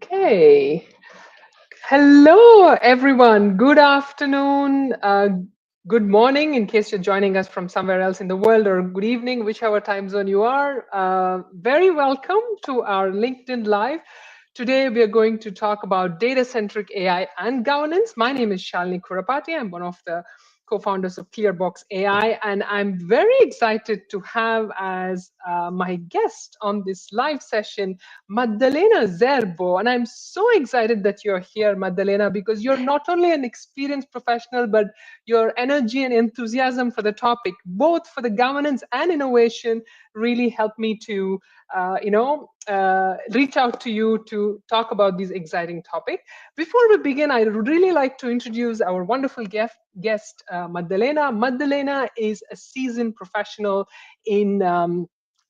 Okay. Hello, everyone. Good afternoon. Good morning, in case you're joining us from somewhere else in the world, or good evening, whichever time zone you are. Very welcome to our LinkedIn Live. Today, we are going to talk about data-centric AI and governance. My name is Shalini Kurapati. I'm one of the co-founders of Clearbox AI, and I'm very excited to have as my guest on this live session Maddalena Zerbo. And I'm so excited that you're here, Maddalena, because you're not only an experienced professional, but your energy and enthusiasm for the topic, both for the governance and innovation, really helped me to, reach out to you to talk about these exciting topic. Before we begin, I would really like to introduce our wonderful guest, Maddalena. Maddalena is a seasoned professional in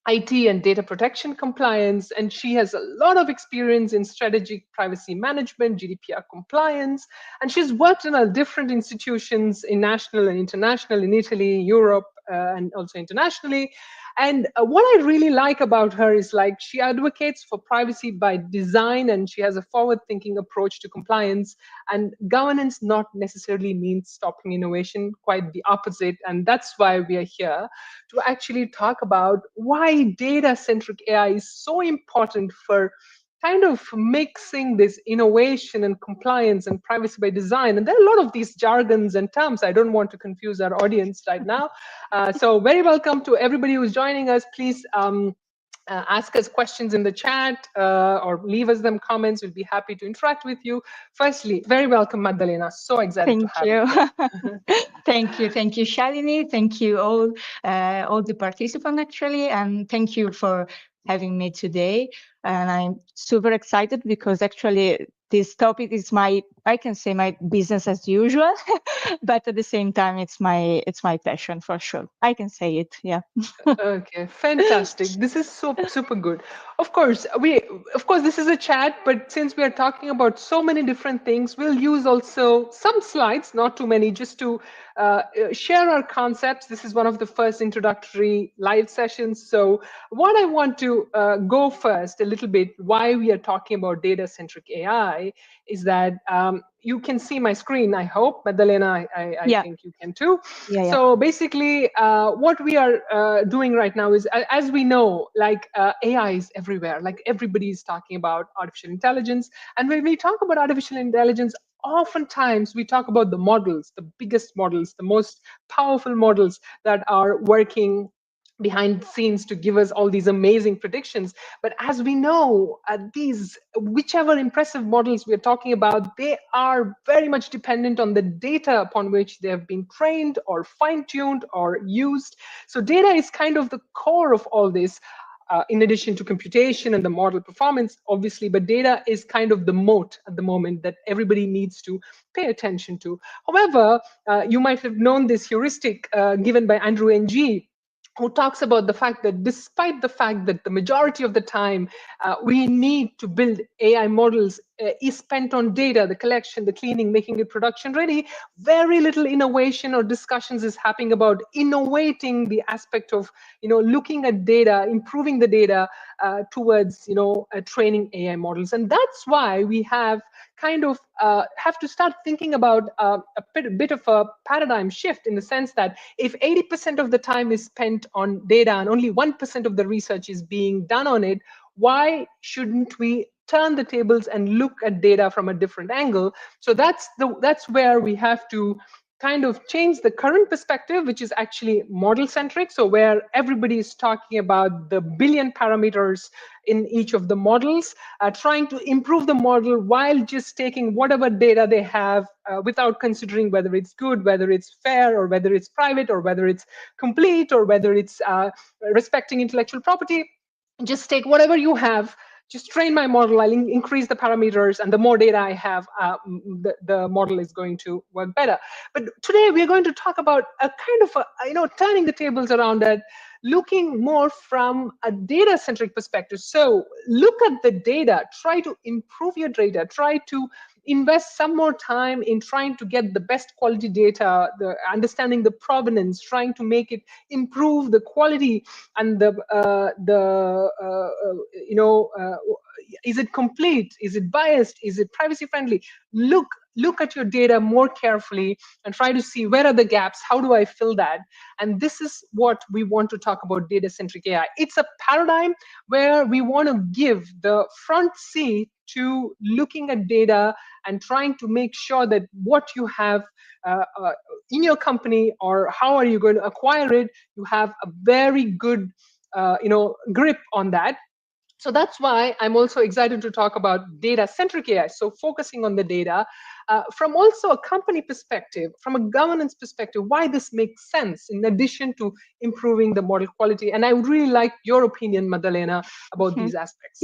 IT and data protection compliance, and she has a lot of experience in strategic privacy management, GDPR compliance, and she's worked in different institutions in national and international, in Italy, Europe, and also internationally. And what I really like about her is like she advocates for privacy by design, and she has a forward-thinking approach to compliance. And governance not necessarily means stopping innovation, quite the opposite. And that's why we are here to actually talk about why data-centric AI is so important for kind of mixing this innovation and compliance and privacy by design. And there are a lot of these jargons and terms. I don't want to confuse our audience right now. So very welcome to everybody who's joining us. Please ask us questions in the chat or leave us them comments. We'll be happy to interact with you. Firstly, very welcome, Maddalena. So excited to Thank have you. you. Thank you, Shalini. Thank you all the participants actually, and thank you for having me today. And I'm super excited because actually this topic is I can say my business as usual, but at the same time it's my passion for sure. I can say it, yeah. Okay, fantastic. This is so super good. Of course this is a chat, but since we are talking about so many different things, we'll use also some slides, not too many, just to share our concepts. This is one of the first introductory live sessions. So what I want to go first a little bit, why we are talking about data-centric AI, is that you can see my screen, I hope. Maddalena, I Yeah. think you can too. Yeah. So basically, what we are doing right now is, as we know, like AI is everywhere. Like everybody is talking about artificial intelligence. And when we talk about artificial intelligence, oftentimes we talk about the models, the biggest models, the most powerful models that are working behind the scenes to give us all these amazing predictions. But as we know, these whichever impressive models we're talking about, they are very much dependent on the data upon which they have been trained or fine-tuned or used. So data is kind of the core of all this. In addition to computation and the model performance, obviously, but data is kind of the moat at the moment that everybody needs to pay attention to. However, you might have known this heuristic given by Andrew Ng, who talks about the fact that despite the fact that the majority of the time we need to build AI models is spent on data, the collection, the cleaning, making it production ready, very little innovation or discussions is happening about innovating the aspect of, looking at data, improving the data towards, training AI models. And that's why we have kind of have to start thinking about a bit of a paradigm shift, in the sense that if 80% of the time is spent on data and only 1% of the research is being done on it, why shouldn't we turn the tables and look at data from a different angle? So that's where we have to kind of change the current perspective, which is actually model centric. So where everybody is talking about the billion parameters in each of the models, trying to improve the model while just taking whatever data they have without considering whether it's good, whether it's fair, or whether it's private, or whether it's complete, or whether it's respecting intellectual property. Just take whatever you have, just train my model, I'll increase the parameters, and the more data I have, the model is going to work better. But today we're going to talk about a kind of turning the tables around that, looking more from a data-centric perspective. So look at the data, try to improve your data, try to invest some more time in trying to get the best quality data, understanding the provenance, trying to make it improve the quality and is it complete? Is it biased? Is it privacy friendly? Look at your data more carefully and try to see where are the gaps, how do I fill that. And this is what we want to talk about data centric AI. It's a paradigm where we want to give the front seat to looking at data and trying to make sure that what you have in your company, or how are you going to acquire it, you have a very good grip on that. So that's why I'm also excited to talk about data centric AI. So focusing on the data from also a company perspective, from a governance perspective, why this makes sense in addition to improving the model quality. And I would really like your opinion, Madalena, about these aspects.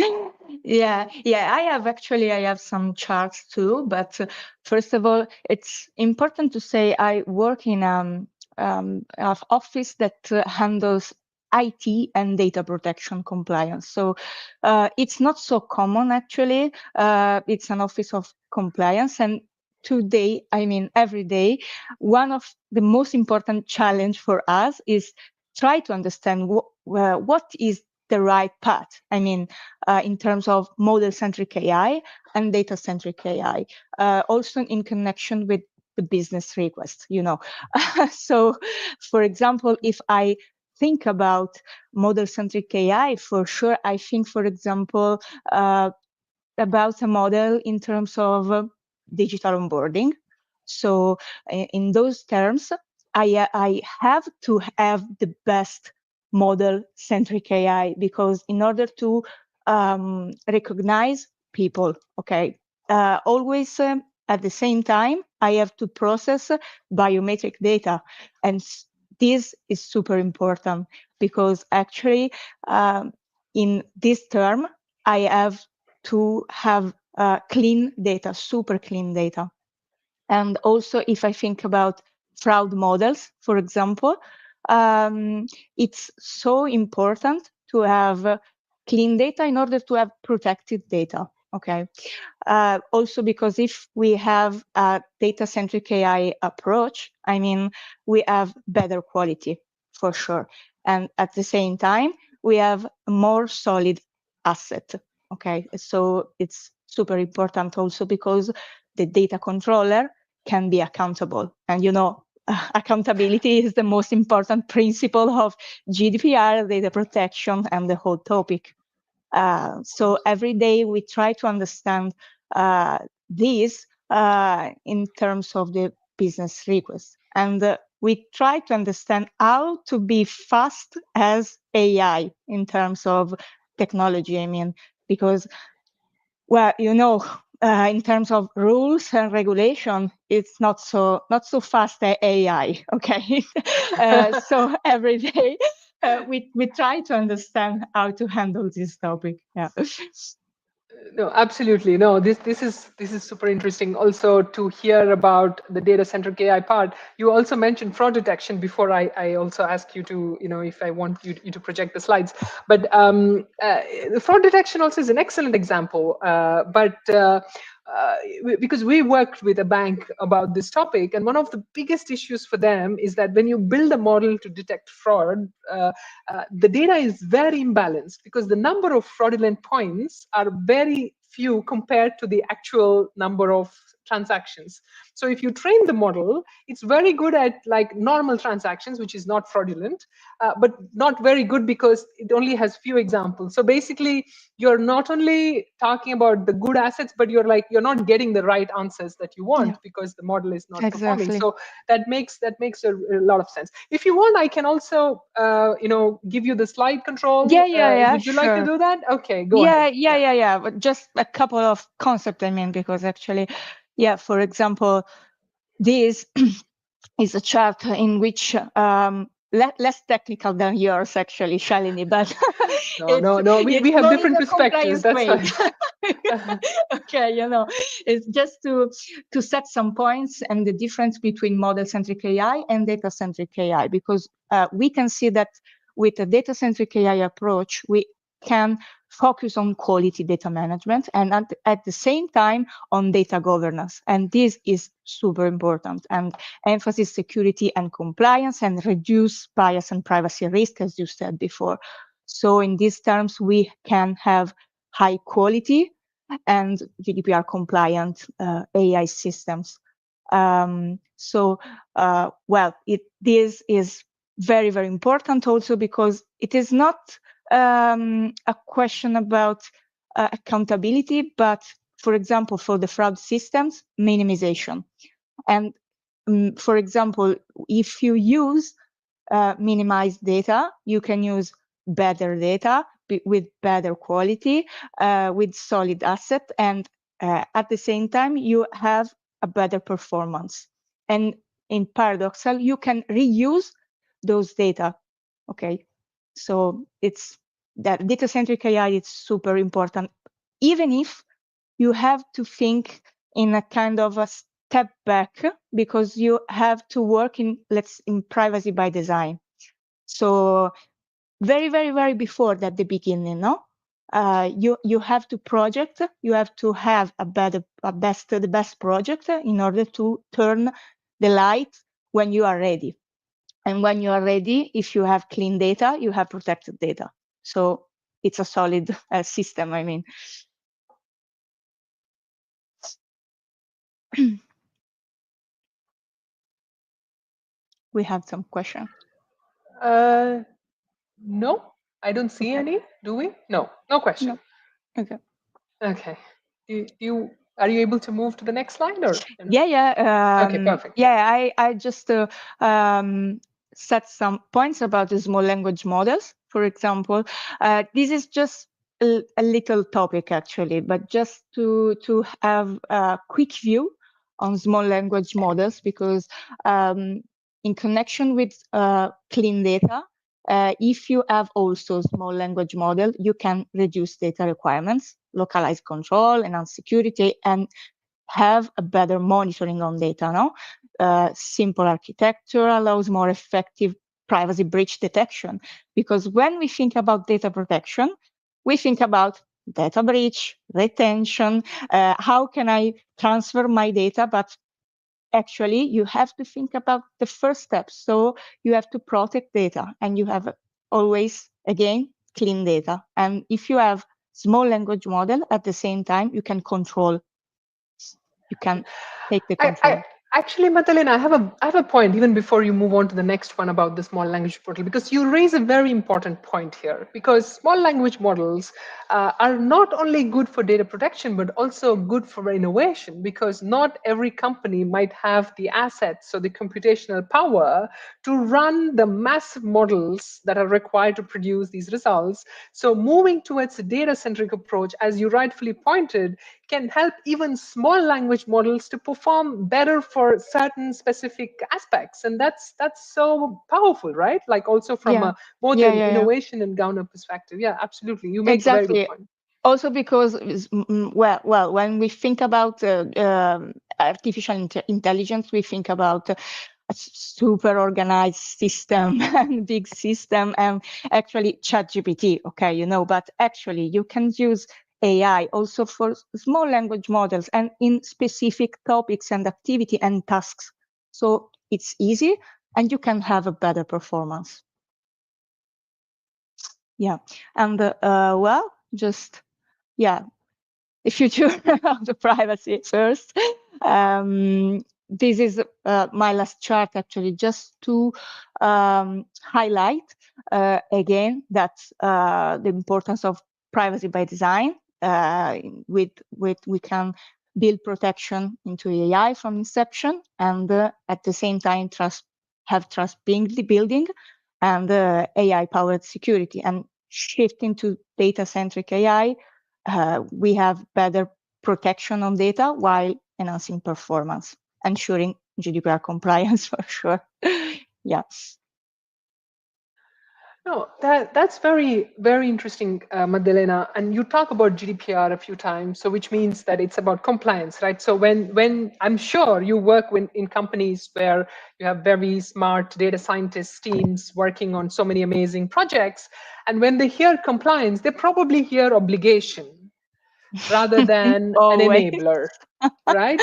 Yeah, I have some charts too, but first of all, it's important to say I work in an office that handles IT and data protection compliance. So it's not so common actually. It's an office of compliance, and today, I mean every day, one of the most important challenge for us is try to understand what is the right path. I mean, in terms of model-centric AI and data-centric AI, also in connection with the business request, you know. So, for example, if I think about model-centric AI, for sure, I think, for example, about a model in terms of digital onboarding. So in those terms, I have to have the best model-centric AI, because in order to recognize people, okay, always at the same time, I have to process biometric data. And this is super important, because actually in this term, I have to have clean data, super clean data. And also, if I think about fraud models, for example, it's so important to have clean data in order to have protected data. Okay. Also, because if we have a data-centric AI approach, I mean, we have better quality for sure. And at the same time, we have a more solid asset. Okay. So it's super important also because the data controller can be accountable. And, you know, accountability is the most important principle of GDPR, data protection, and the whole topic. So every day we try to understand this in terms of the business request. And we try to understand how to be fast as AI in terms of technology, I mean, because, well, you know, in terms of rules and regulation, it's not so fast AI. Okay, so every day we try to understand how to handle this topic. Yeah. No, absolutely. No, this is super interesting. Also to hear about the data centric AI part. You also mentioned fraud detection before. I also ask you to, if I want you to project the slides. But the fraud detection also is an excellent example. Because we worked with a bank about this topic, and one of the biggest issues for them is that when you build a model to detect fraud, the data is very imbalanced because the number of fraudulent points are very few compared to the actual number of transactions. So if you train the model, it's very good at like normal transactions, which is not fraudulent, but not very good because it only has few examples. So basically, you're not only talking about the good assets, but you're not getting the right answers that you want, Yeah, because the model is not performing. exactly. So that makes a lot of sense. If you want, I can also give you the slide control. Yeah, Would you like to sure. do that? Okay, go ahead. Yeah. But just a couple of concepts, I mean, because actually, yeah, for example, this is a chart in which less technical than yours, actually, Shalini, but No, no, no. We it's have more in different the perspectives. compliance That's way. fine. Okay, it's just to set some points and the difference between model-centric AI and data-centric AI, because we can see that with a data-centric AI approach, we can focus on quality data management and at the same time on data governance. And this is super important, and emphasis security and compliance and reduce bias and privacy risk, as you said before. So in these terms, we can have high quality and GDPR compliant AI systems. This is very, very important also because it is not a question about accountability, but for example, for the fraud systems, minimization. And for example, if you use minimized data, you can use better data with better quality, with solid asset, and at the same time, you have a better performance. And in Paradoxal, you can reuse those data. Okay, so it's that data-centric AI is super important, even if you have to think in a kind of a step back because you have to work in privacy by design. So very, very, very before that, the beginning, no? You have to project, you have to have the best project in order to turn the light when you are ready. And when you are ready, if you have clean data, you have protected data. So it's a solid system, I mean. We have some questions. No, I don't see Okay. any. Do we? No, no question. No. Okay. Okay. Are you able to move to the next slide or? Yeah. Okay, perfect. Yeah. Yeah, I just set some points about the small language models. For example, this is just a little topic actually, but just to have a quick view on small language models, because in connection with clean data, if you have also small language model, you can reduce data requirements, localize control, enhance security, and have a better monitoring on data. No, simple architecture allows more effective privacy breach detection, because when we think about data protection, we think about data breach, retention, how can I transfer my data, but actually you have to think about the first step. So you have to protect data, and you have always, again, clean data. And if you have small language model at the same time, you can control, you can take the I control. actually, Madalena, I have a point even before you move on to the next one about the small language portal, because you raise a very important point here. Because small language models are not only good for data protection but also good for innovation. Because not every company might have the assets or the computational power to run the massive models that are required to produce these results. So moving towards a data-centric approach, as you rightfully pointed, can help even small language models to perform better for certain specific aspects. And that's so powerful, right? Like also from Yeah, both yeah, an yeah, yeah. innovation and governance perspective. Yeah, absolutely. You make a very good Exactly. point. Also because well, when we think about artificial intelligence, we think about a super organized system and big system, and actually ChatGPT, okay, but actually you can use AI also for small language models and in specific topics and activity and tasks. So it's easy and you can have a better performance. Yeah. And just, yeah, the future of the privacy first. This is my last chart, actually, just to highlight again that the importance of privacy by design. With we can build protection into AI from inception, and at the same time have trust building and AI powered security, and shifting to data centric AI. We have better protection on data while enhancing performance, ensuring GDPR compliance for sure. Yeah. No, that's very, very interesting, Madalena. And you talk about GDPR a few times, so which means that it's about compliance, right? So when I'm sure you work in companies where you have very smart data scientist teams working on so many amazing projects, and when they hear compliance, they probably hear obligation rather than an Always. enabler, right?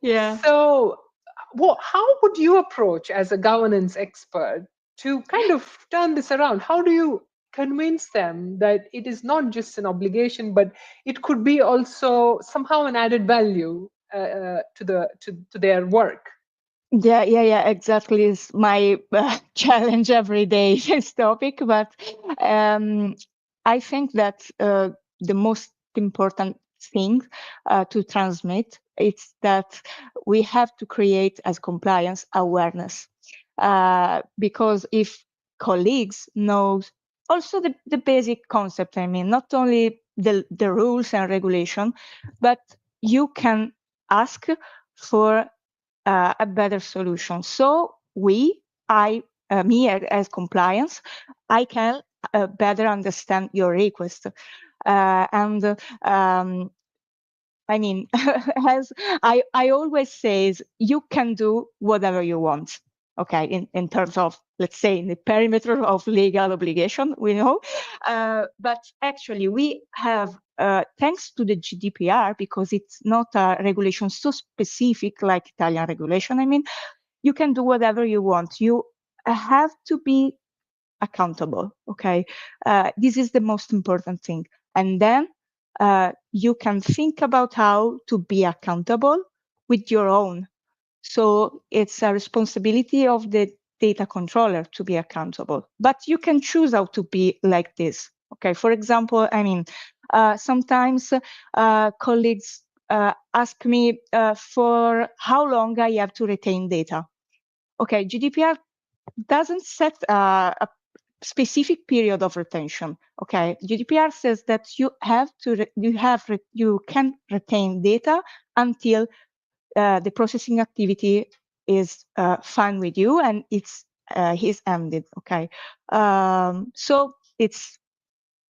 Yeah. So, how would you approach as a governance expert to kind of turn this around? How do you convince them that it is not just an obligation, but it could be also somehow an added value to their work? Yeah, exactly. It's my challenge every day, this topic. But um, I think that the most important thing to transmit is that we have to create as compliance awareness. Because if colleagues know also the basic concept, I mean, not only the rules and regulation, but you can ask for a better solution. So me as compliance, I can better understand your request. And I mean, as I always say, is you can do whatever you want. Okay, in terms of, let's say, in the perimeter of legal obligation, we know. But actually, we have, thanks to the GDPR, because it's not a regulation so specific like Italian regulation. I mean, you can do whatever you want. You have to be accountable. Okay, this is the most important thing. And then you can think about how to be accountable with your own. So it's a responsibility of the data controller to be accountable. But you can choose how to be like this. Okay, for example, I mean, sometimes colleagues ask me for how long I have to retain data. Okay, GDPR doesn't set a specific period of retention. Okay, GDPR says that you can retain data until the processing activity is fine with you and it's is ended. Okay, so it's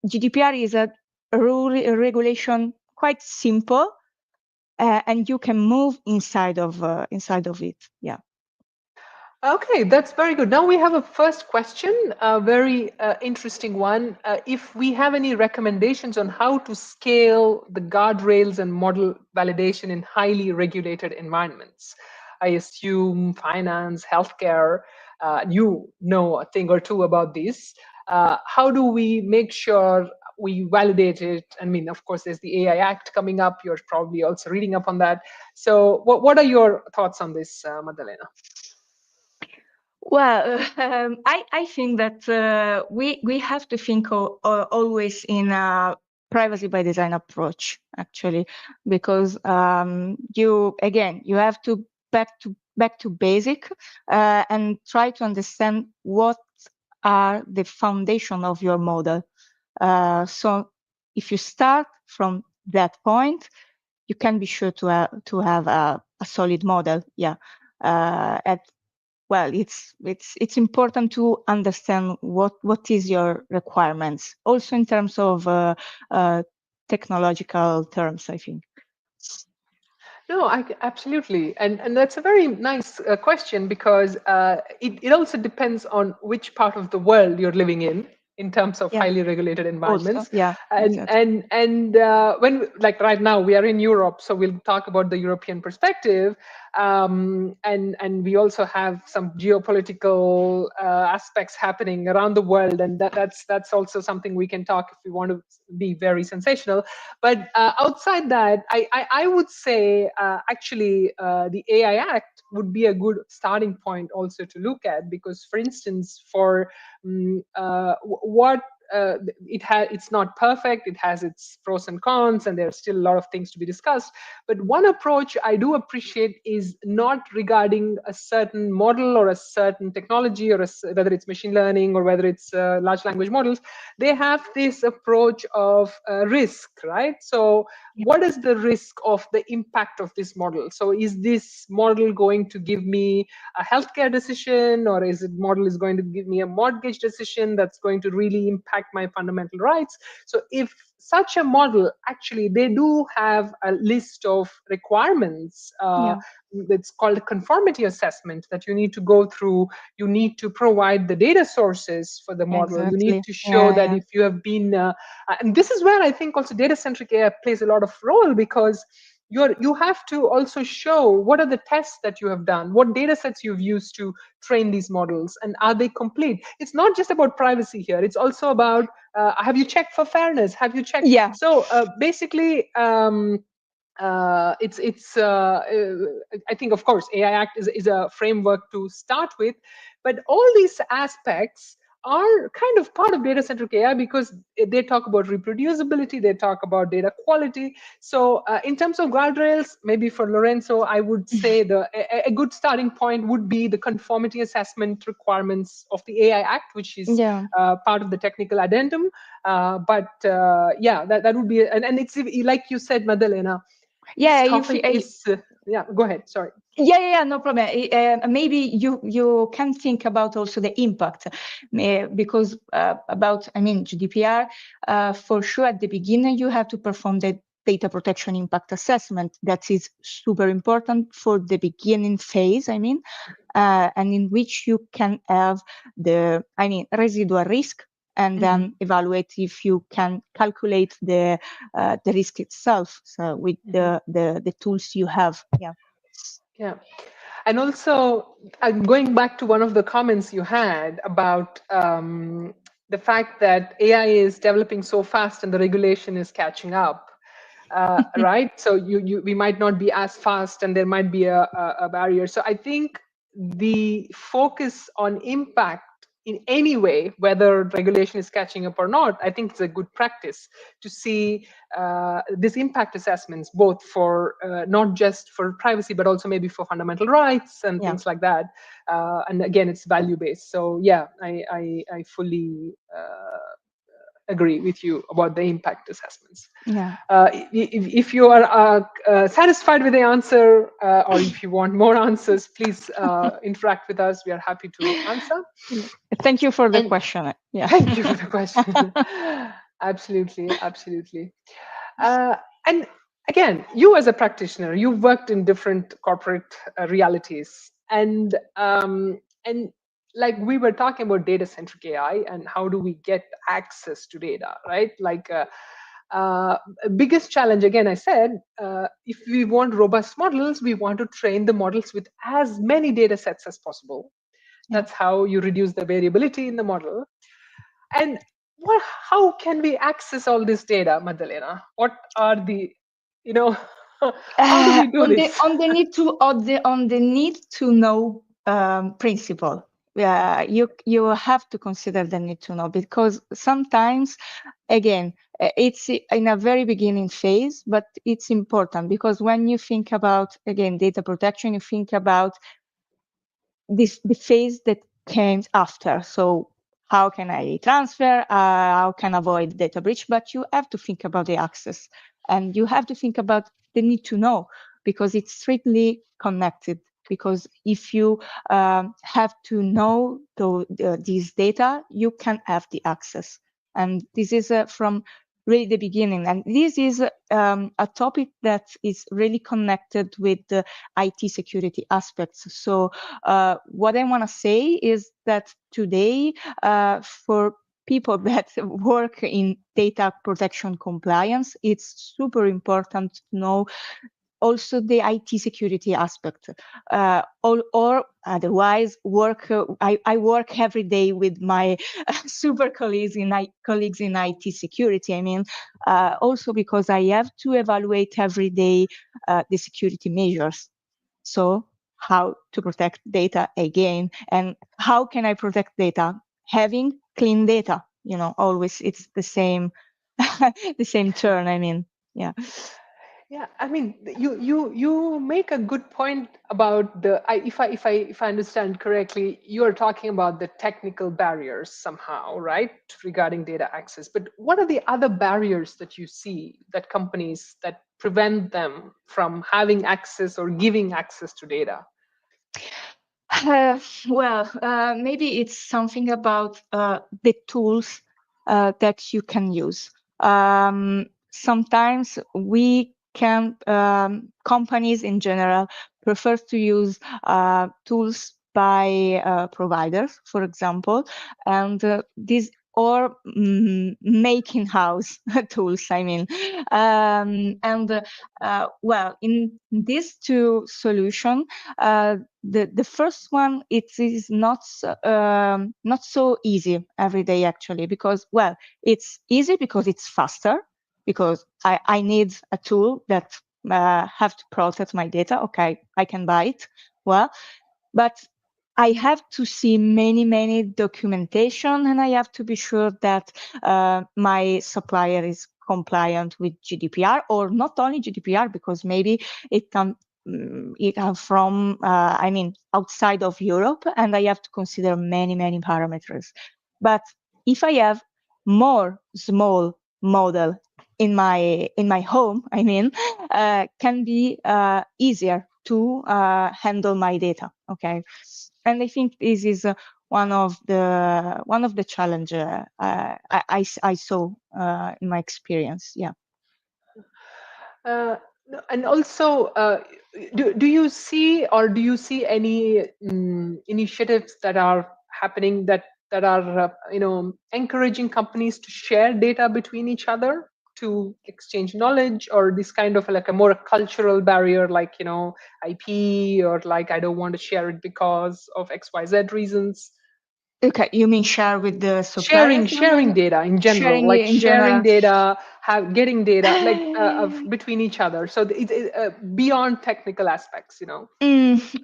GDPR is a rule, a regulation, quite simple, and you can move inside of it. Yeah. Okay, that's very good. Now we have a first question, a very interesting one. If we have any recommendations on how to scale the guardrails and model validation in highly regulated environments, I assume finance, healthcare, you know a thing or two about these. How do we make sure we validate it? I mean, of course, there's the AI Act coming up. You're probably also reading up on that. So, what are your thoughts on this, Madalena? Well, I think that we have to think always in a privacy by design approach, actually, because you have to back to basic and try to understand what are the foundation of your model. So if you start from that point, you can be sure to have a solid model. Yeah. At well, it's important to understand what is your requirements, also in terms of technological terms, I think. No, absolutely, and that's a very nice question because it also depends on which part of the world you're living in terms of Yeah. highly regulated Also, environments. yeah, and exactly. and and when, like, right now we are in Europe, so we'll talk about the European perspective. And we also have some geopolitical aspects happening around the world, and that's also something we can talk if we want to be very sensational. But outside that, I would say actually the AI Act would be a good starting point also to look at, because, for instance, for what it's not perfect, it has its pros and cons, and there's still a lot of things to be discussed. But one approach I do appreciate is not regarding a certain model or a certain technology, or whether it's machine learning or whether it's large language models. They have this approach of risk, right? So Yeah. what is the risk of the impact of this model? So is this model going to give me a healthcare decision, or is it model is going to give me a mortgage decision that's going to really impact my fundamental rights? So if such a model, actually they do have a list of requirements, Yeah, it's called a conformity assessment, that you need to go through. You need to provide the data sources for the model. You need exactly. to show Yeah, that yeah, if you have been and this is where I think also data-centric AI plays a lot of role, because you have to also show what are the tests that you have done, what data sets you've used to train these models, and are they complete. It's not just about privacy here, it's also about have you checked for fairness, have you checked. Yeah. So basically I think, of course, AI Act is a framework to start with, but all these aspects are kind of part of data-centric AI because they talk about reproducibility, they talk about data quality. So in terms of guardrails, maybe for Lorenzo, I would say a good starting point would be the conformity assessment requirements of the AI Act, which is Yeah. part of the technical addendum. Yeah, that would be, and it's like you said, Madalena, this Yeah, if topic is, yeah, go ahead, sorry. yeah, no problem. Maybe you can think about also the impact, because about, I mean, GDPR, for sure at the beginning you have to perform the data protection impact assessment. That is super important for the beginning phase, I mean, and in which you can have the, I mean, residual risk, and then evaluate if you can calculate the risk itself. So with the tools you have, yeah. Yeah. And also, going back to one of the comments you had about the fact that AI is developing so fast and the regulation is catching up, right? So we might not be as fast, and there might be a barrier. So I think the focus on impact in any way, whether regulation is catching up or not, I think it's a good practice to see these impact assessments, both for not just for privacy, but also maybe for fundamental rights and Yeah. things like that. And again, it's value based. So yeah, I fully agree with you about the impact assessments. Yeah. If you are satisfied with the answer, or if you want more answers, please interact with us. We are happy to answer. Thank you for the And question. Yeah. thank you for the question. Absolutely, absolutely. And again, you as a practitioner, you've worked in different corporate realities, and like we were talking about data-centric AI and how do we get access to data, right? Like biggest challenge, again, I said, if we want robust models, we want to train the models with as many data sets as possible. Yeah. That's how you reduce the variability in the model. And how can we access all this data, Madalena? What are the, you know, how do we do this? On the need to know principle. Yeah, you have to consider the need to know, because sometimes, again, it's in a very beginning phase, but it's important because when you think about, again, data protection, you think about the phase that came after. So how can I transfer? How can I avoid data breach? But you have to think about the access, and you have to think about the need to know, because it's strictly connected. Because if you have to know these data, you can have the access. And this is from really the beginning. And this is a topic that is really connected with the IT security aspects. So what I want to say is that today, for people that work in data protection compliance, it's super important to know also the IT security aspect, or otherwise work. I work every day with my super colleagues in IT security. I mean, also because I have to evaluate every day the security measures. So how to protect data again, and how can I protect data? Having clean data, always it's the same, the same turn. I mean, yeah. Yeah, I mean, you make a good point about if I understand correctly, you are talking about the technical barriers somehow, right, regarding data access. But what are the other barriers that you see that companies that prevent them from having access or giving access to data? Well, maybe it's something about the tools that you can use. Sometimes we can, companies in general, prefer to use tools by providers, for example, and this or making house tools, I mean. Well, in these two solutions, the first one, it is not so easy every day, actually, because, well, it's easy because it's faster, because I need a tool that have to process my data. Okay, I can buy it. Well, but I have to see many documentation, and I have to be sure that my supplier is compliant with GDPR, or not only GDPR, because maybe it can it are from I mean, outside of Europe, and I have to consider many parameters. But if I have more small model in my home, I mean, can be easier to handle my data. Okay, and I think this is one of the challenge I saw in my experience. Yeah. Uh, no, and also, do you see, or do you see any initiatives that are happening that are encouraging companies to share data between each other to exchange knowledge, or this kind of like a more cultural barrier, like IP, or like I don't want to share it because of XYZ reasons? Okay, you mean share with the sharing suppliers, you sharing mean? data in general, Sharing like in sharing general. data, getting data, like between each other, so beyond technical aspects.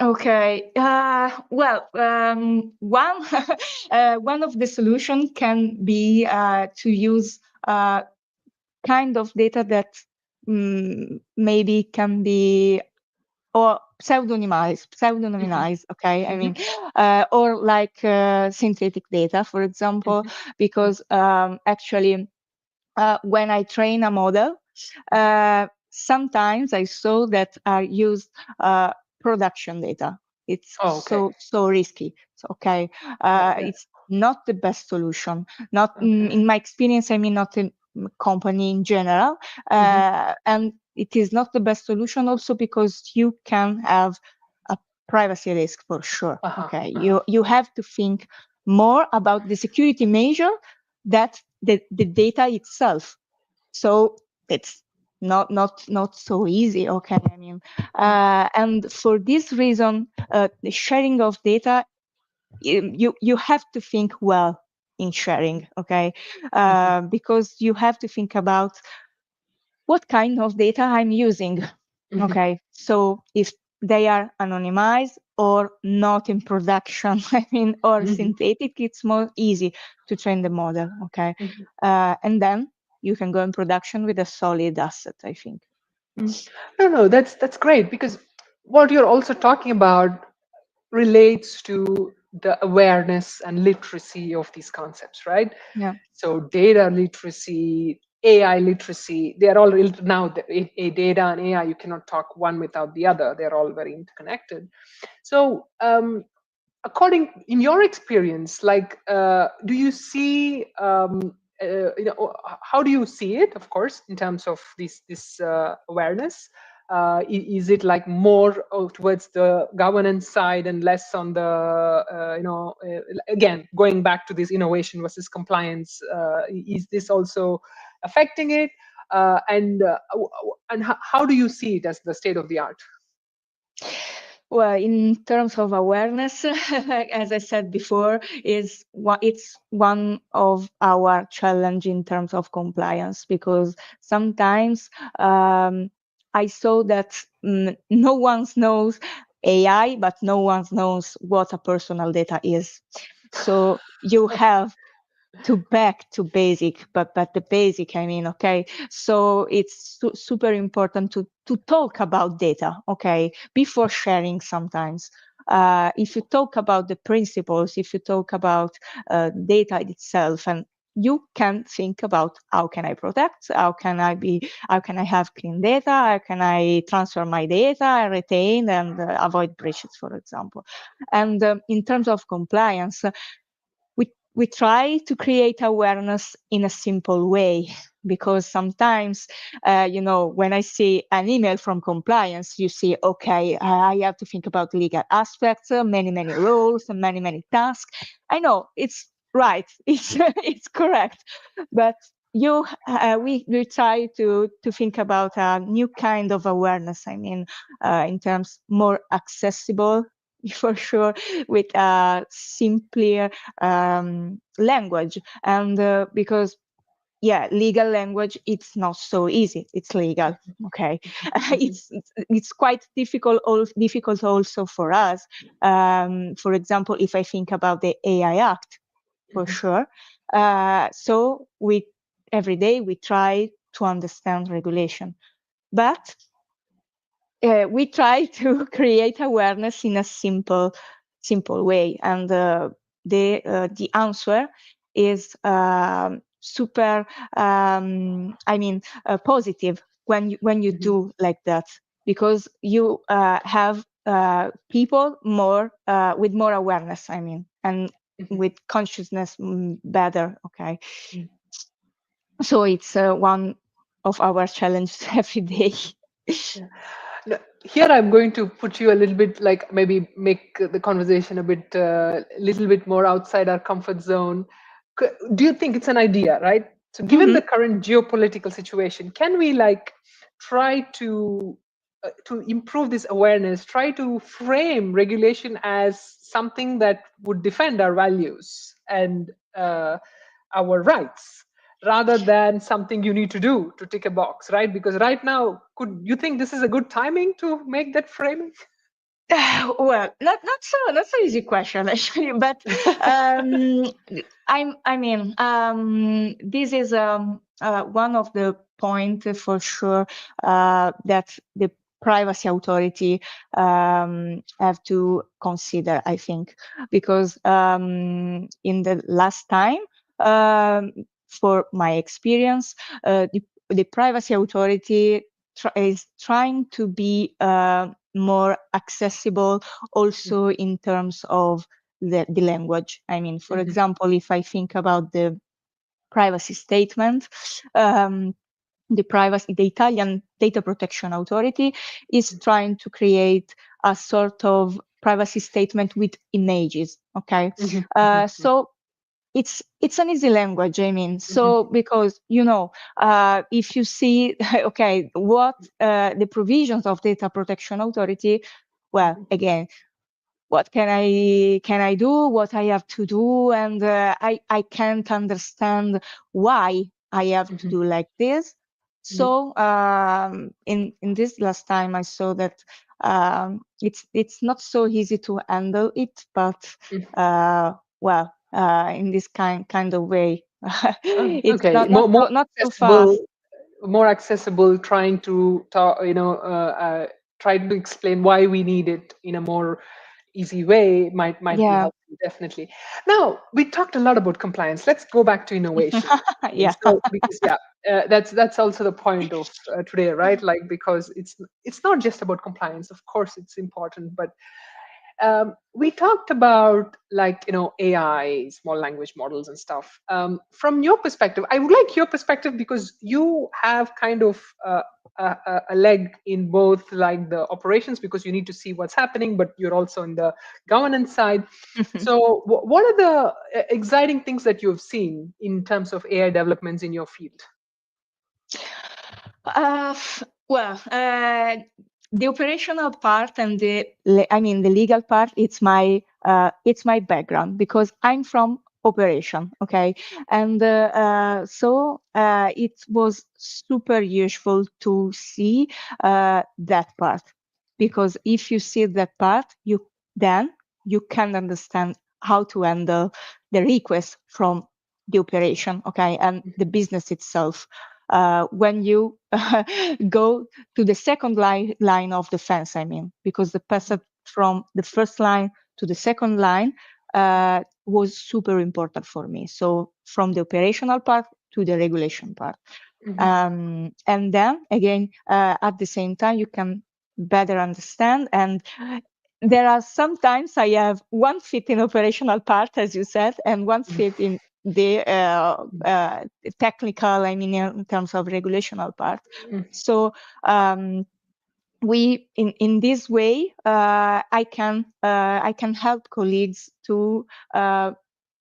Okay. Well, one one of the solution can be to use kind of data that maybe can be or pseudonymized. Okay, I mean, Hmm. or like synthetic data, for example, because actually, when I train a model, sometimes I saw that I used production data. It's Oh, okay. so risky. So, okay, Yeah, yeah. it's not the best solution. Not Okay. in my experience. I mean, not in company in general, Hmm. and it is not the best solution also because you can have a privacy risk for sure. Uh-huh. Okay, Uh-huh. you have to think more about the security measure that the data itself. So it's not so easy. Okay, I mean, and for this reason, the sharing of data, you have to think well in sharing. Okay, Hmm. because you have to think about what kind of data I'm using. Hmm. Okay, so if they are anonymized or not in production, I mean, or Hmm. synthetic, it's more easy to train the model. Okay, Hmm. and then you can go in production with a solid asset, I think. No, no, that's great, because what you're also talking about relates to the awareness and literacy of these concepts, right? Yeah. So data literacy, AI literacy, they are all now data and AI, you cannot talk one without the other. They're all very interconnected. So according, in your experience, like do you see how do you see it, of course, in terms of this awareness? Is it like more towards the governance side and less on the again, going back to this innovation versus compliance, is this also affecting it, and how do you see it as the state of the art? Well, in terms of awareness, as I said before, it's one of our challenge in terms of compliance, because sometimes I saw that no one knows AI, but no one knows what a personal data is. So you have to back to basic, but the basic, I mean, okay. So it's super important to talk about data, okay, before sharing. Sometimes, if you talk about the principles, if you talk about data itself, and you can think about how can I protect, how can I have clean data, how can I transfer my data and retain and avoid breaches, for example. And in terms of compliance, we try to create awareness in a simple way, because sometimes, when I see an email from compliance, you see, okay, I have to think about legal aspects, many rules, and many tasks. I know it's right. It's correct, but we try to think about a new kind of awareness. I mean, in terms more accessible, for sure, with a simpler language, and because yeah, legal language, it's not so easy. It's legal, okay. It's quite difficult also for us. For example, if I think about the AI Act, for sure. So we every day we try to understand regulation, but we try to create awareness in a simple way, and the answer is super positive when you do like that, because you have people more with more awareness, and with consciousness better, okay. So it's one of our challenges every day. Yeah. Now, here I'm going to put you a little bit, like maybe make the conversation a bit, little bit more outside our comfort zone. Do you think it's an idea, right? So, given Mhm. the current geopolitical situation, can we like try to improve this awareness? Try to frame regulation as something that would defend our values and our rights, rather than something you need to do to tick a box, right? Because right now, could you think this is a good timing to make that framing? Well, not so easy question actually, but um, this is one of the point for sure that the privacy authority have to consider, I think, because in the last time, um, for my experience, the privacy authority is trying to be more accessible also in terms of the language. I mean, for Mhm, example, if I think about the privacy statement, um, the Italian Data Protection Authority is trying to create a sort of privacy statement with images. Okay, mhm, mhm, so it's an easy language, I mean, mhm, so because if you see okay, what the provisions of Data Protection Authority, well, mhm, again, what can I do, what I have to do, and I can't understand why I have to mhm, do like this. mhm, So in this last time I saw that it's not so easy to handle it, but mhm. well, in this kind of way, Oh, it's okay, not not more so not so accessible, fast. more accessible. Trying to talk, try to explain why we need it in a more easy way might be Yeah. helpful, definitely. Now, we talked a lot about compliance. Let's go back to innovation. Yeah. So, because yeah, that's also the point of today, right? Like, because it's not just about compliance. Of course, it's important, but we talked about, like, AI, small language models and stuff. From your perspective, I would like your perspective, because you have kind of a leg in both, like the operations, because you need to see what's happening, but you're also in the governance side. So what are the exciting things that you've seen in terms of AI developments in your field? Uh, well, the operational part and the legal part, it's my background because I'm from operation, okay, and so it was super useful to see that part, because if you see that part, then you can understand how to handle the request from the operation, okay, and the business itself. When you go to the second line of defense, I mean, because the passage from the first line to the second line was super important for me. So from the operational part to the regulation part. Mhm, And then again, at the same time, you can better understand. And there are sometimes I have one fit in operational part, as you said, and one fit in the technical, I mean, in terms of regulational part. mhm, So we in this way I can help colleagues to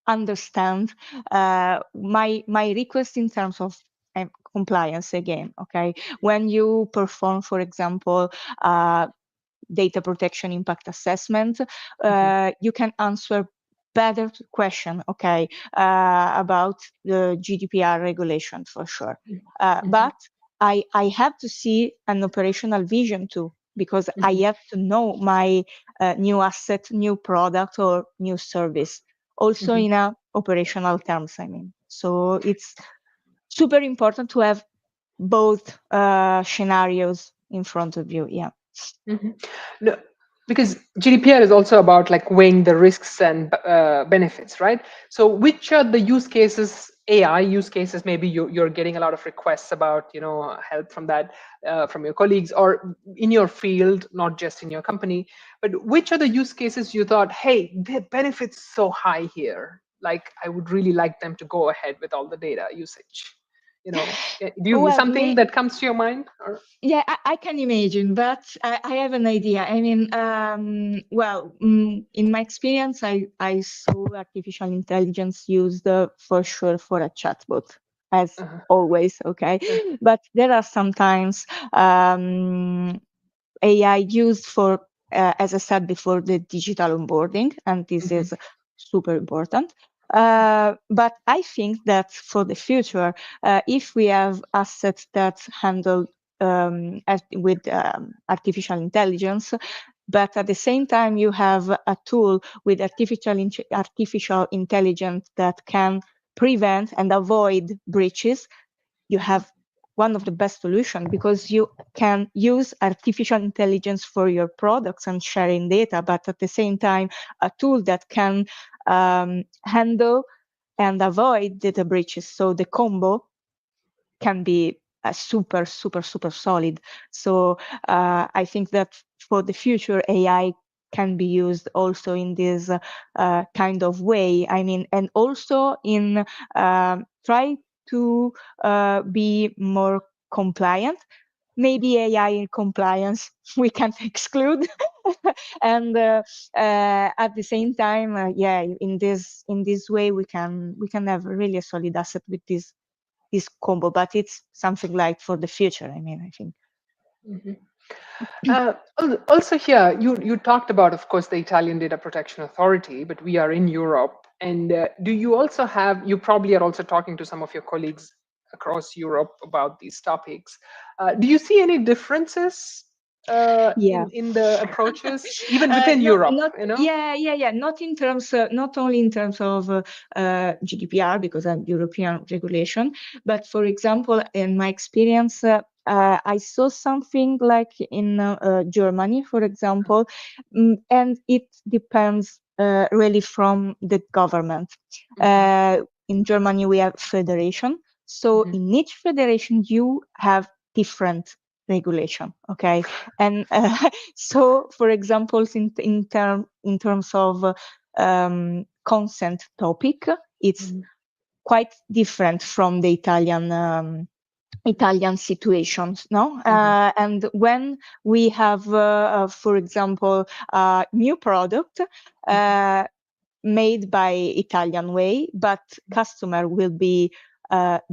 understand my request in terms of compliance again. Okay, when you perform, for example, data protection impact assessment, Mhm. you can answer better question, okay, about the GDPR regulation for sure. Mhm. But I have to see an operational vision too, because I Mhm. have to know my new asset, new product, or new service, also Mhm. in a operational terms, I mean. So it's super important to have both scenarios in front of you. Yeah. Mhm. No, because GDPR is also about like weighing the risks and benefits, right? So, which are the use cases, AI use cases? Maybe you're getting a lot of requests about, help from that, from your colleagues or in your field, not just in your company. But which are the use cases you thought, hey, the benefits so high here? Like, I would really like them to go ahead with all the data usage. Do you Well, something that comes to your mind? Or yeah, I can imagine, but I have an idea. I mean, in my experience, I saw artificial intelligence used for sure for a chatbot, as uh, always, okay? But there are sometimes AI used for, as I said before, the digital onboarding, and this mhm, is super important. But I think that for the future, if we have assets that handle with artificial intelligence, but at the same time you have a tool with artificial intelligence that can prevent and avoid breaches, you mhm, have one of the best solutions, because you can use artificial intelligence for your products and sharing data, but at the same time, a tool that can handle and avoid data breaches. So the combo can be super, super, super solid. So I think that for the future, AI can be used also in this kind of way. I mean, and also in try to be more compliant. Maybe AI in compliance we can't exclude, and at the same time, yeah, in this way we can have really a solid asset with this combo, but it's something like for the future. I mean, I think. mhm. Also here, you talked about, of course, the Italian Data Protection Authority, but we are in Europe. And do you also have, you probably are also talking to some of your colleagues across Europe about these topics. Do you see any differences Yeah. in the approaches, even within No, Europe, not yeah. Not in terms, not only in terms of GDPR, because I'm European regulation, but for example, in my experience, I saw something like in Germany, for example, and it depends really from the government. Mhm, In Germany, we have federation, so mhm, in each federation you have different regulation. Okay, and so, for example, in terms of consent topic, it's mhm, quite different from the Italian situations, no? mhm, And when we have, for example, a new product mhm, uh, made by Italian way, but customer will be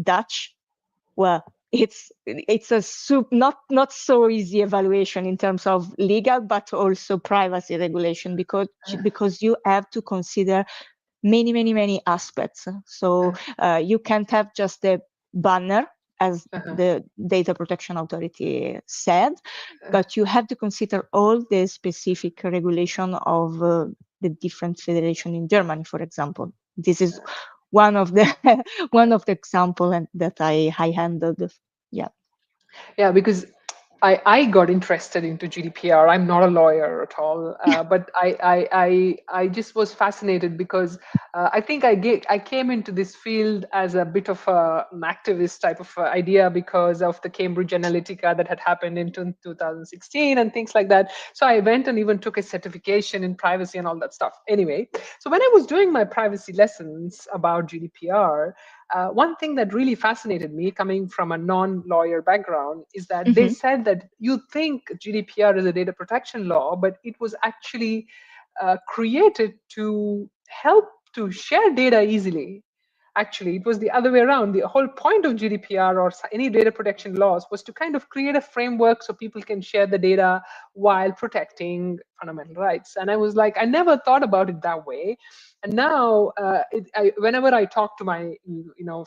Dutch, well, it's a not so easy evaluation in terms of legal, but also privacy regulation, because you have to consider many aspects. So you can't have just a banner, as uh-huh, the Data Protection Authority said, uh, but you have to consider all the specific regulation of the different federation in Germany, for example. This is one of the one of the example that I handled. Yeah. yeah, because I got interested into GDPR. I'm not a lawyer at all, but I just was fascinated because I think I came into this field as a bit of an activist type of idea because of the Cambridge Analytica that had happened in 2016 and things like that. So I went and even took a certification in privacy and all that stuff. Anyway, so when I was doing my privacy lessons about GDPR, one thing that really fascinated me, coming from a non-lawyer background, is that they Hmm. said that you think GDPR is a data protection law, but it was actually created to help to share data easily. Actually, it was the other way around. The whole point of GDPR or any data protection laws was to kind of create a framework so people can share the data while protecting fundamental rights. And I was like, I never thought about it that way. And now, whenever I talk to my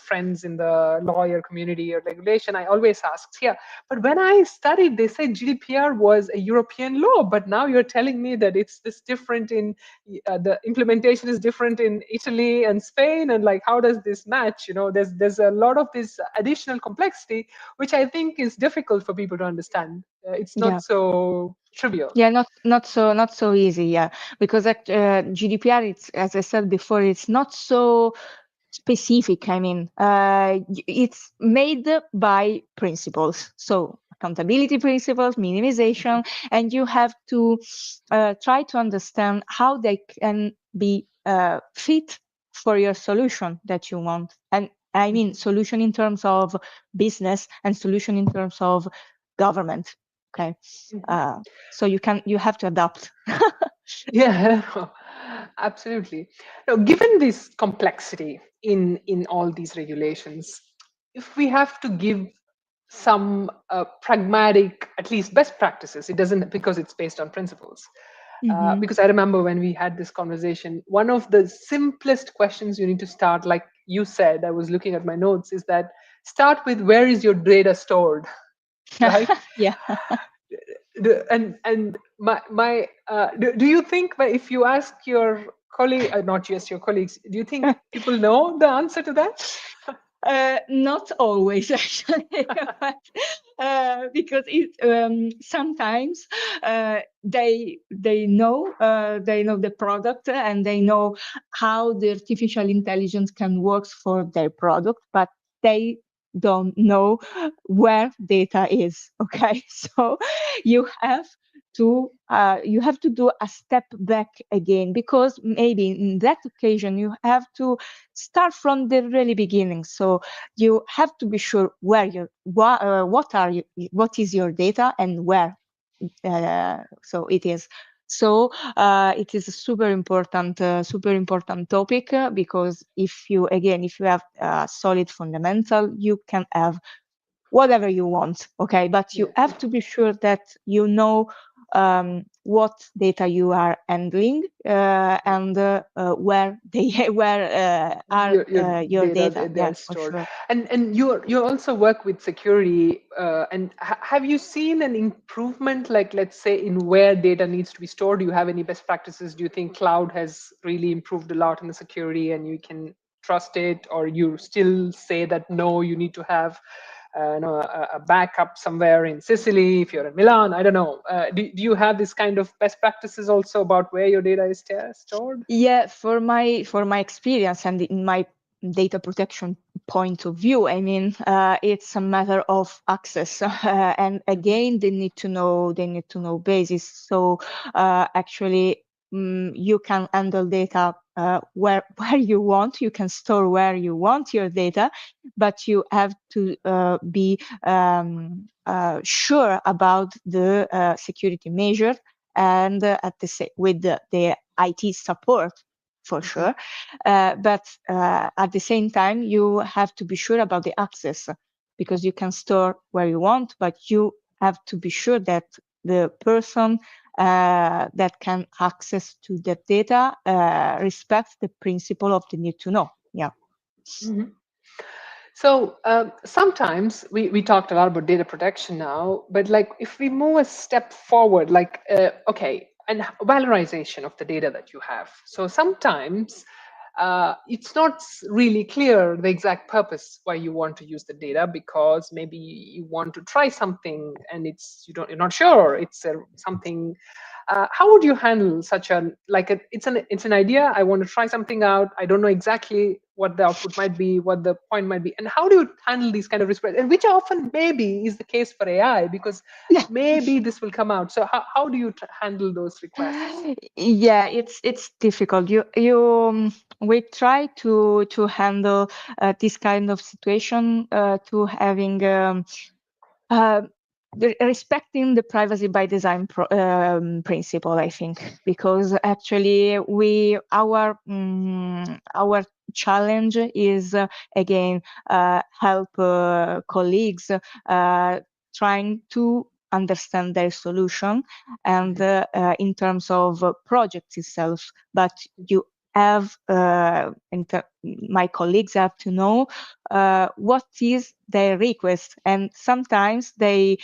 friends in the lawyer community or regulation, I always ask, yeah, but when I studied, they said GDPR was a European law, but now you're telling me that it's this different in the implementation is different in Italy and Spain, and like how does this match? There's a lot of this additional complexity, which I think is difficult for people to understand. It's Yeah. not so trivial. Yeah, not so easy. Yeah, because GDPR, it's, as I said before, it's not so specific. I mean, it's made by principles, so accountability principles, minimization, and you have to try to understand how they can be fit for your solution that you want. And I mean, solution in terms of business and solution in terms of government. Okay. So you have to adapt. Yeah, absolutely. Now, given this complexity in all these regulations, if we have to give some pragmatic, at least best practices, it doesn't, because it's based on principles. Mhm. Because I remember when we had this conversation, one of the simplest questions you need to start, like you said, I was looking at my notes, is that start with where is your data stored, right? Yeah. And do you think that if you ask your colleague, not just your colleagues, do you think people know the answer to that? Not always, actually, but, because sometimes they know the product and they know how the artificial intelligence can work for their product, but they don't know where data is. Okay, so you have you have to do a step back again, because maybe in that occasion you have to start from the really beginning. So you have to be sure where what is your data and where so it is. So it is a super important topic, because if you have a solid fundamental, you can have whatever you want. Okay, but you Yeah. have to be sure that you know what data you are handling, and where they where are Your your data data. Yeah, they're for stored. sure. And you also work with security, and have you seen an improvement, like let's say in where data needs to be stored? Do you have any best practices? Do you think cloud has really improved a lot in the security and you can trust it, or you still say that no, you need to have a backup somewhere in Sicily if you're in Milan? I don't know. Do you have this kind of best practices also about where your data is stored? Yeah, for my experience and in my data protection point of view, I mean, it's a matter of access, and again, they need to know basis. So actually, you can handle data where where you want. You can store where you want your data, but you have to be sure about the security measure, and with the IT support, for Mhm. sure. But at the same time, you have to be sure about the access, because you can store where you want, but you have to be sure that the person that can access to that data respects the principle of the need to know. Yeah. Mhm. So sometimes we talked a lot about data protection now, but like if we move a step forward, like okay, and valorization of the data that you have. So sometimes it's not really clear the exact purpose why you want to use the data, because maybe you want to try something and you're not sure it's something. How would you handle such it's an idea, I want to try something out, I don't know exactly what the output might be, what the point might be, and how do you handle these kind of risks, and which often maybe is the case for AI, because Yeah. maybe this will come out. So how do you handle those requests? Yeah, it's difficult. We try to handle this kind of situation, to having uh, respecting the privacy by design principle, I think, because actually our challenge is again help colleagues trying to understand their solution and in terms of project itself, but you have my colleagues have to know what is their request, and sometimes they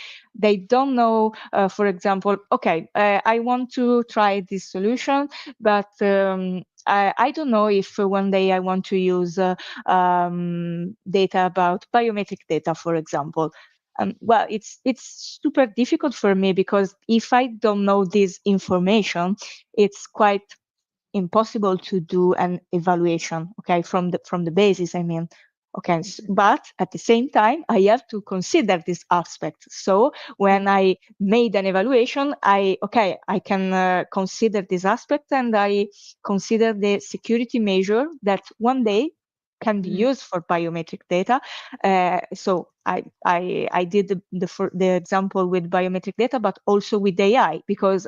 don't know, for example, okay, I want to try this solution, but I don't know if one day I want to use data about biometric data, for example. Well, it's super difficult for me, because if I don't know this information, it's quite impossible to do an evaluation, okay, from the basis, I mean. Okay, but at the same time, I have to consider this aspect. So when I made an evaluation, I can consider this aspect, and I consider the security measure that one day can be used for biometric data. So I did the example with biometric data, but also with AI, because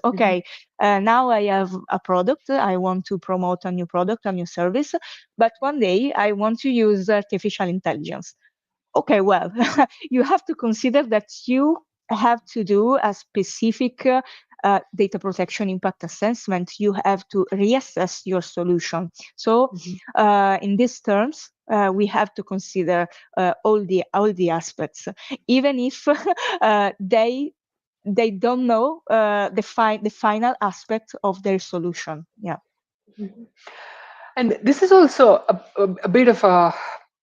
now I have a product, I want to promote a new product, a new service, but one day I want to use artificial intelligence. Okay, well, you have to consider that you have to do a specific data protection impact assessment. You have to reassess your solution. So, in these terms, we have to consider all the aspects, even if they don't know the final aspect of their solution. Yeah. And this is also a bit of a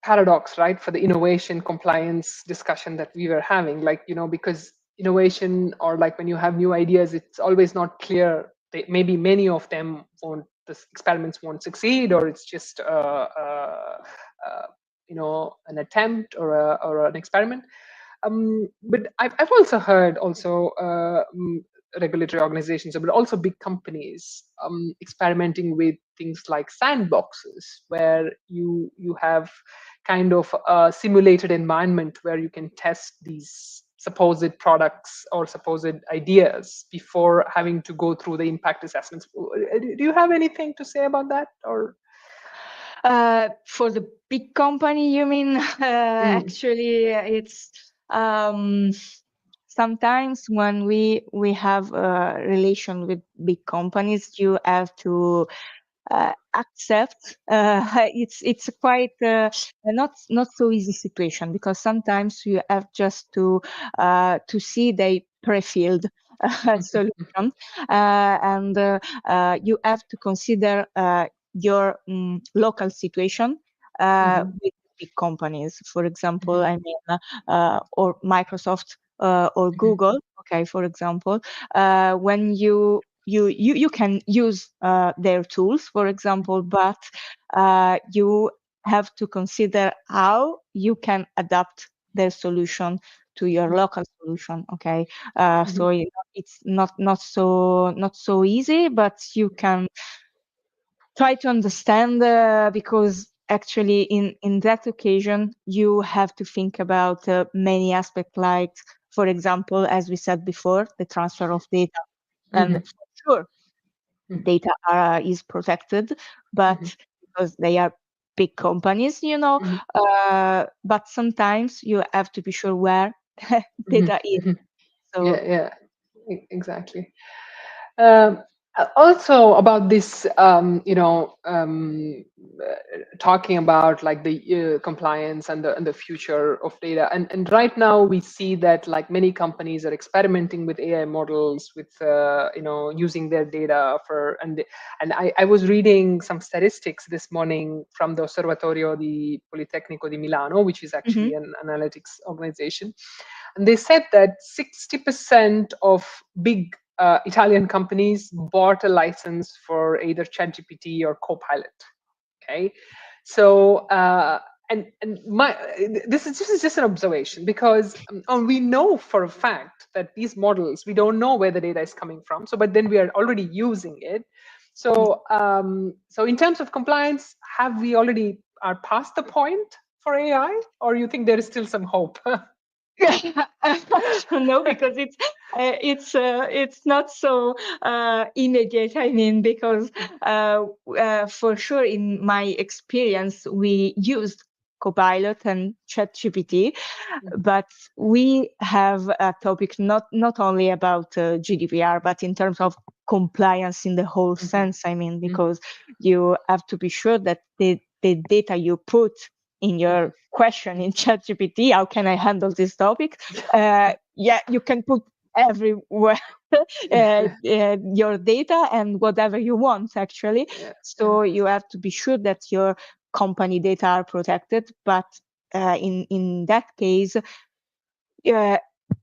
paradox, right, for the innovation compliance discussion that we were having. Like, because innovation, or like when you have new ideas, it's always not clear. Maybe many of them won't, the experiments won't succeed, or it's just an attempt or an experiment. But I've also heard regulatory organizations, but also big companies experimenting with things like sandboxes, where you have kind of a simulated environment where you can test these supposed products or supposed ideas before having to go through the impact assessments. Do you have anything to say about that, or? For the big company, you mean? Actually, it's sometimes when we have a relation with big companies, you have to accept. It's quite not so easy situation, because sometimes you have just to see the pre-filled solution, and you have to consider your local situation with big companies. For example, I mean, or Microsoft or Google. Okay, for example, when you can use their tools, for example, but you have to consider how you can adapt their solution to your local solution. Okay, so it's not so easy, but you can try to understand, because actually in that occasion you have to think about many aspects, like, for example, as we said before, the transfer of data. And for sure, data is protected, but because they are big companies, but sometimes you have to be sure where data is. So Yeah, exactly. Um, Also about this, talking about like the compliance and the future of data, and right now we see that like many companies are experimenting with AI models, with using their data for, and I was reading some statistics this morning from the Osservatorio di Politecnico di Milano, which is mhm, actually an analytics organization, and they said that 60% of big Italian companies bought a license for either ChatGPT or Copilot. Okay, so and this is just an observation, because we know for a fact that these models, we don't know where the data is coming from. So, but then we are already using it. So so in terms of compliance, have we already are past the point for AI, or you think there is still some hope? I don't know because it's not so immediate. I mean, because for sure, in my experience, we used Copilot and ChatGPT, but we have a topic not only about GDPR, but in terms of compliance in the whole Mhm, sense. I mean, mhm, because you have to be sure that the data you put in mhm. your question in ChatGPT, how can I handle this topic? Yeah, you can put everywhere your data and whatever you want actually. Yeah, yeah, So you have to be sure that your company data are protected, but in that case, uh,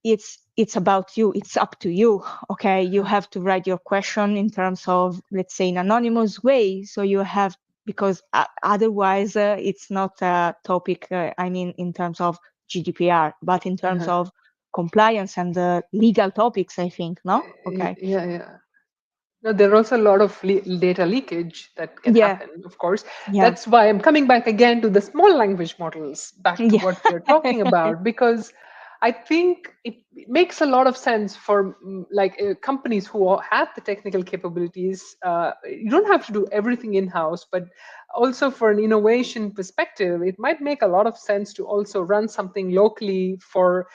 it's about you. It's up to you. Okay, you uh, have to write your question in terms of, let's say, an anonymous way. So you have, because otherwise it's not a topic. I mean, in terms of GDPR, but in terms uh, of compliance and legal topics, I think. No. Okay. yeah, yeah. No, there are also a lot of data leakage that can Yeah. happen, of course. Yeah. That's why I'm coming back again to the small language models, back to Yeah. what we are talking about, because I think it makes a lot of sense for companies who have the technical capabilities. You don't have to do everything in house, but also for an innovation perspective, it might make a lot of sense to also run something locally for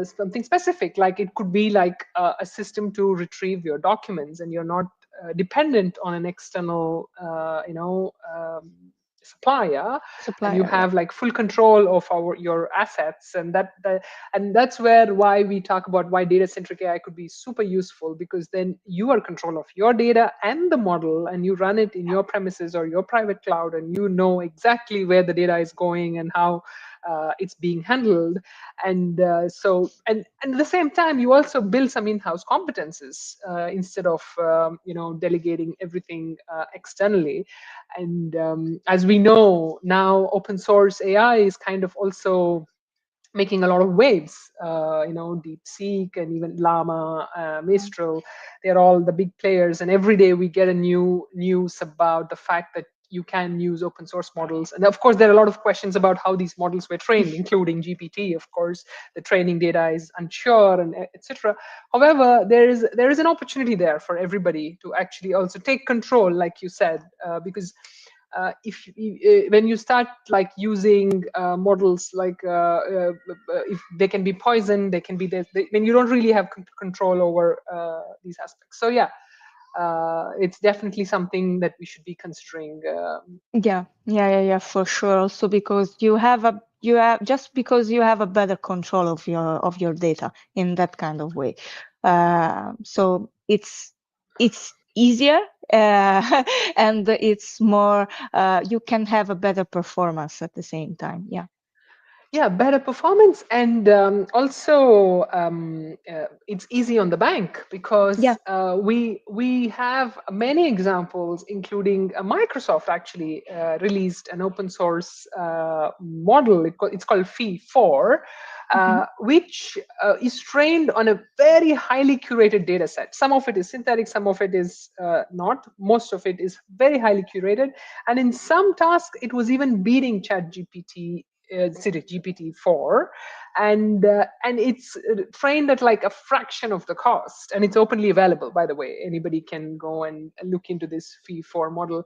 something specific. Like it could be like a system to retrieve your documents, and you're not dependent on an external supplier, and you Supplier. Yeah. have like full control of your assets. And that's where why we talk about why data centric AI could be super useful, because then you are control of your data and the model, and you run it in your premises or your private cloud, and you know exactly where the data is going and how it's being handled. And and at the same time, you also build some in-house competences instead of delegating everything externally. And as we know now, open source AI is kind of also making a lot of waves. DeepSeek and even Llama, Mistral, they're all the big players. And every day we get a new news about the fact that you can use open source models. And of course, there are a lot of questions about how these models were trained, including GPT. Of course, the training data is unsure, and etc. However, there is an opportunity there for everybody to actually also take control, like you said, because if when you start like using models like if they can be poisoned, they can be when you don't really have control over these aspects. So yeah, it's definitely something that we should be considering. Yeah, yeah, for sure. Also because you have just because you have a better control of your data in that kind of way. So it's easier and it's more you can have a better performance at the same time. Yeah. Yeah, better performance, and also it's easy on the bank, Yeah. because we have many examples, including Microsoft actually released an open source model. It's called Fee4, Hmm. which is trained on a very highly curated data set. Some of it is synthetic, some of it is not. Most of it is very highly curated, and in some tasks, it was even beating ChatGPT, GPT-4, and it's trained at like a fraction of the cost, and it's openly available. By the way, anybody can go and look into this Fee4 model.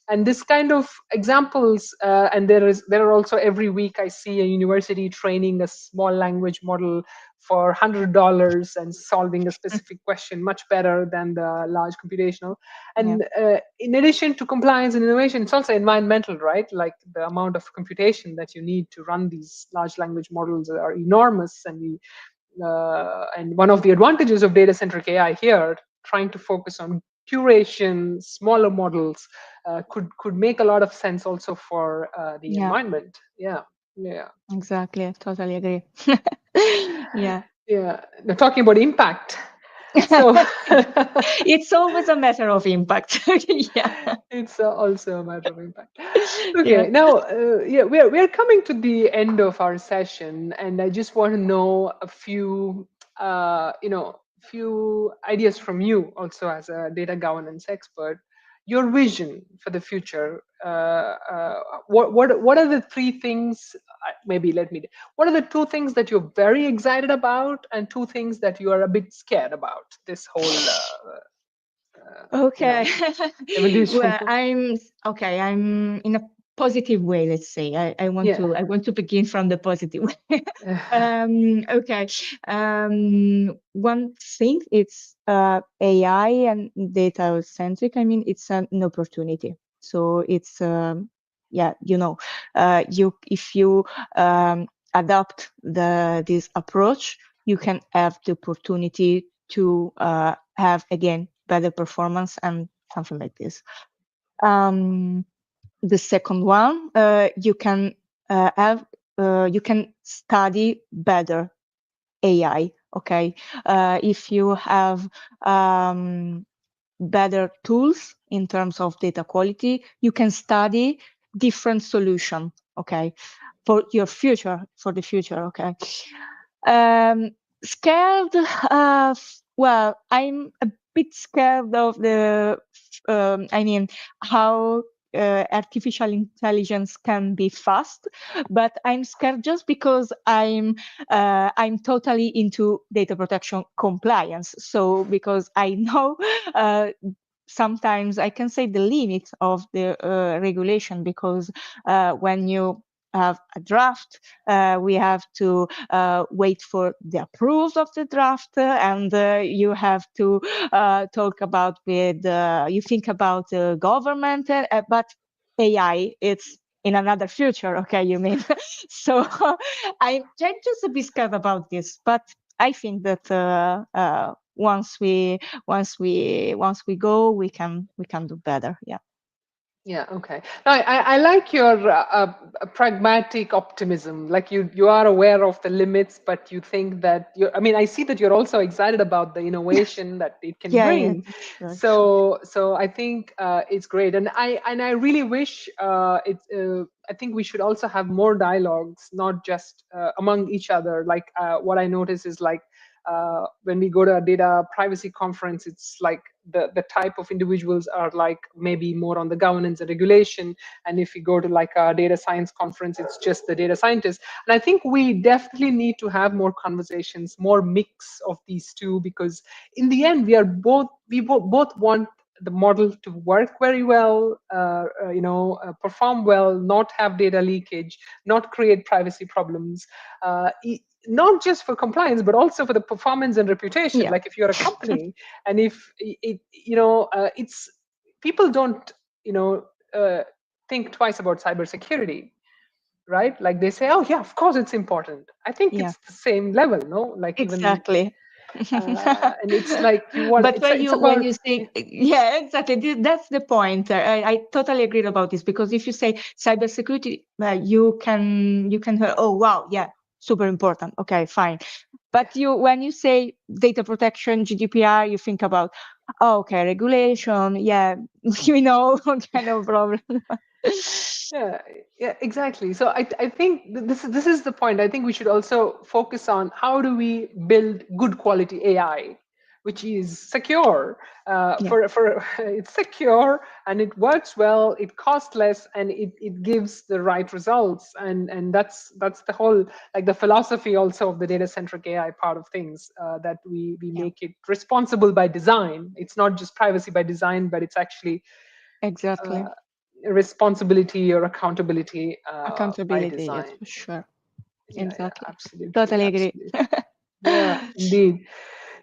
And this kind of examples, and there are also, every week I see a university training a small language model for $100 and solving a specific question much better than the large computational. Yeah. And in addition to compliance and innovation, it's also environmental, right? Like the amount of computation that you need to run these large language models are enormous. And one of the advantages of data-centric AI here, trying to focus on curation, smaller models, could make a lot of sense also for the Yeah. environment. Yeah, yeah, Exactly. I totally agree. Yeah. yeah. Now, talking about impact, so It's always a matter of impact. Yeah. it's also a matter of impact. Yeah. Okay, now yeah, we are coming to the end of our session, and I just want to know a few few ideas from you, also as a data governance expert. Your vision for the future. what are the three things? Maybe let me. What are the two things that you're very excited about, and two things that you are a bit scared about this whole, you Okay. know, evolution? Well, I'm in a positive way, let's say. Yeah. I want to begin from the positive way. Okay. One thing, it's AI and data centric. I mean, it's an opportunity. So it's yeah, you if you adopt this approach, you can have the opportunity to have again better performance and something like this. Um, the second one, you can study better AI. Okay, if you have better tools in terms of data quality, you can study different solution. Okay, for your future, for the future. Okay. Um, Scared? Well, I'm a bit scared of I mean, how artificial intelligence can be fast, but I'm scared just because I'm totally into data protection compliance. So because I know uh, sometimes I can say the limit of the regulation, because when you have a draft, we have to wait for the approval of the draft, and you have to talk about with you think about the government, but AI, it's in another future. Okay, you mean? So I'm just a bit scared about this, but I think that once we go, we can do better. Yeah. Yeah, okay. No, I like your pragmatic optimism. Like you are aware of the limits, but you think that I mean, I see that you're also excited about the innovation that it can Yeah, yeah, bring. sure. So I think it's great, and I really wish I think we should also have more dialogues, not just among each other. Like what I notice is like when we go to a data privacy conference, it's like the type of individuals are like maybe more on the governance and regulation, and if you go to like a data science conference, it's just the data scientists. And I think we definitely need to have more conversations, more mix of these two, because in the end we both want the model to work very well, perform well, not have data leakage, not create privacy problems, not just for compliance, but also for the performance and reputation. Yeah. Like if you're a company, and if it's people don't you know uh, think twice about cybersecurity, right? Like they say, oh yeah, of course it's important. I think Yeah, it's the same level, no? Like even exactly. and it's like you want But it's when about. you say, yeah, exactly, that's the point. I totally agree about this, because if you say cybersecurity, you can hear, oh wow, yeah, super important. Okay, fine. But when you say data protection, GDPR, you think about, oh, okay, regulation, yeah, you know, what kind of problem. Yeah, yeah, exactly. So I think this is the point. I think we should also focus on how do we build good quality AI, which is secure. Yeah, For it's secure and it works well, it costs less, and it gives the right results. And that's the whole, like the philosophy also of the data centric AI part of things, that we yeah, make it responsible by design. It's not just privacy by design, but it's actually exactly. uh, responsibility or accountability by Accountability, yes, design. for sure. Yeah, yeah, Exactly. absolutely, Totally agree. absolutely. Yeah, indeed.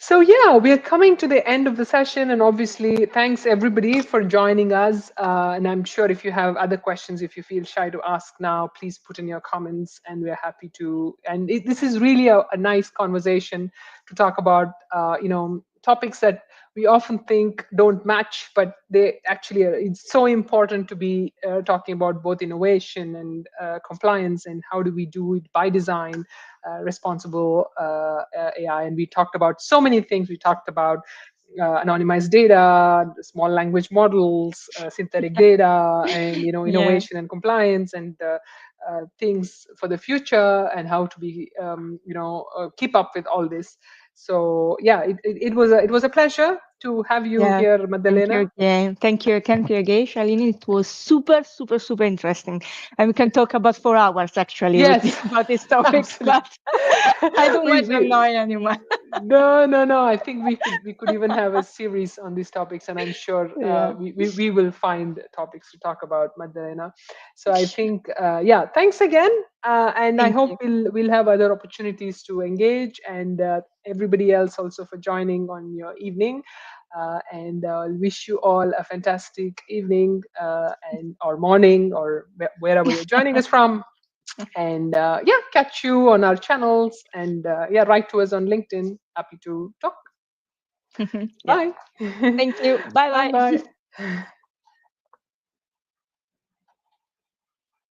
So yeah, we are coming to the end of the session, and obviously, thanks everybody for joining us. And I'm sure if you have other questions, if you feel shy to ask now, please put in your comments, and we're happy to. And this is really a nice conversation to talk about, topics that we often think don't match, but they actually are. It's so important to be talking about both innovation and compliance, and how do we do it by design, responsible AI. And we talked about so many things. We talked about anonymized data, small language models, synthetic data, and Yeah. innovation and compliance, and things for the future, and how to be keep up with all this. So yeah, it was a pleasure to have you Yeah. here, Thank you Madalena. again. Thank you again, Shalini. It was super, super, super interesting. And we can talk about 4 hours actually with Yes, about these topics, absolutely. but I don't we want to we annoy anyone. no, I think we could even have a series on these topics, and I'm sure Yeah. we will find topics to talk about, Madalena. So I think yeah, thanks again, and I Thank hope you. we'll have other opportunities to engage, and everybody else also for joining on your evening. And wish you all a fantastic evening, and or morning, or wherever you're joining us from. And yeah, catch you on our channels, and yeah, write to us on LinkedIn. Happy to talk. Yeah. Bye. Thank you. Bye Bye bye. bye.